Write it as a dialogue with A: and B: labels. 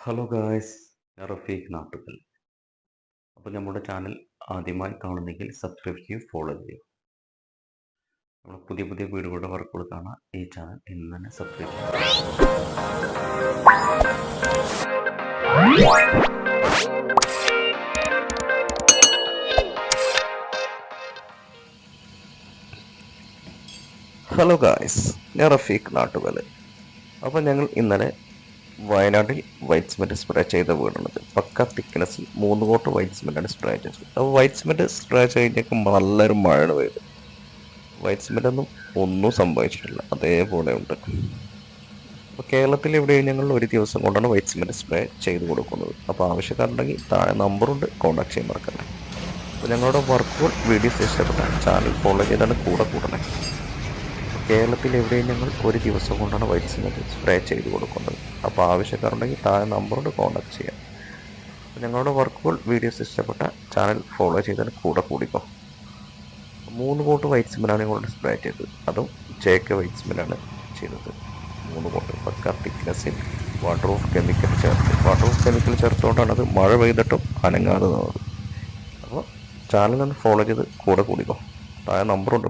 A: Hello guys, ഞാൻ റഫീഖ് നാട്ടുകൽ. അപ്പോൾ നമ്മുടെ ചാനൽ ആദ്യമായി കാണുന്നെങ്കിൽ സബ്സ്ക്രൈബ് ചെയ്യൂ, ഫോളോ ചെയ്യൂ. നമ്മൾ പുതിയ പുതിയ വീഡിയോകളുടെ വർക്കുകൾ കാണാൻ ഈ ചാനൽ ഇന്ന് തന്നെ സബ്സ്ക്രൈബ് ചെയ്യൂ. ഹലോ ഗായ്സ്, ഞാൻ റഫീഖ് നാട്ടുകൽ. അപ്പോൾ ഞങ്ങൾ ഇന്നലെ വയനാട്ടിൽ വൈറ്റ് സിമെൻറ്റ് സ്പ്രേ ചെയ്ത വീടുള്ളത് പക്ക തിക്നെസ്സിൽ 3 കോട്ട് വൈറ്റ് സിമെൻറ്റാണ് സ്പ്രേ ചെയ്തത്. അപ്പോൾ വൈറ്റ് സിമെൻറ്റ് സ്പ്രേ കഴിഞ്ഞേക്കും നല്ലൊരു മഴ പെയ്തു. വൈറ്റ് സിമെൻറ്റൊന്നും സംഭവിച്ചിട്ടില്ല, അതേപോലെ ഉണ്ട്. അപ്പോൾ കേരളത്തിൽ എവിടെയും ഞങ്ങൾ ഒരു ദിവസം കൊണ്ടാണ് വൈറ്റ് സിമെൻറ്റ് സ്പ്രേ ചെയ്ത് കൊടുക്കുന്നത്. അപ്പോൾ ആവശ്യക്കാരുണ്ടെങ്കിൽ താഴെ നമ്പറുണ്ട്, കോൺടാക്ട് ചെയ്യാൻ മറക്കല്ലേ. അപ്പോൾ ഞങ്ങളുടെ വർക്കുകൾ വീഡിയോസ് ഇഷ്ടപ്പെട്ടാൽ ചാനൽ ഫോളോ ചെയ്താണ് കൂടെ കൂടണേ. കേരളത്തിൽ എവിടെയും ഞങ്ങൾ ഒരു ദിവസം കൊണ്ടാണ് വൈറ്റ് സിമെൻറ്റ് സ്പ്രേ ചെയ്ത് കൊടുക്കുന്നത്. അപ്പോൾ ആവശ്യക്കാരുണ്ടെങ്കിൽ താഴെ നമ്പറോട് കോൺടാക്ട് ചെയ്യാം. അപ്പോൾ ഞങ്ങളുടെ വർക്കുകൾ വീഡിയോസ് ഇഷ്ടപ്പെട്ട ചാനൽ ഫോളോ ചെയ്താൽ കൂടെ കൂടിക്കോ. 3 കോട്ട് വൈറ്റ് സിമെൻറ്റാണ് ഞങ്ങളുടെ സ്പ്രേ ചെയ്തത്. അതും JK വൈറ്റ് സിമെൻറ്റാണ് ചെയ്തത്. 3 കോട്ട് പക്ക തിക്നെസ്സിൽ വാട്ടർ പ്രൂഫ് കെമിക്കൽ ചേർത്തുകൊണ്ടാണ് അത് മഴ പെയ്തിട്ടും അനങ്ങാതെ നിന്നത്. അപ്പോൾ ചാനൽ ഒന്ന് ഫോളോ ചെയ്ത് കൂടെ കൂടിക്കോ. താഴെ നമ്പറുണ്ട്.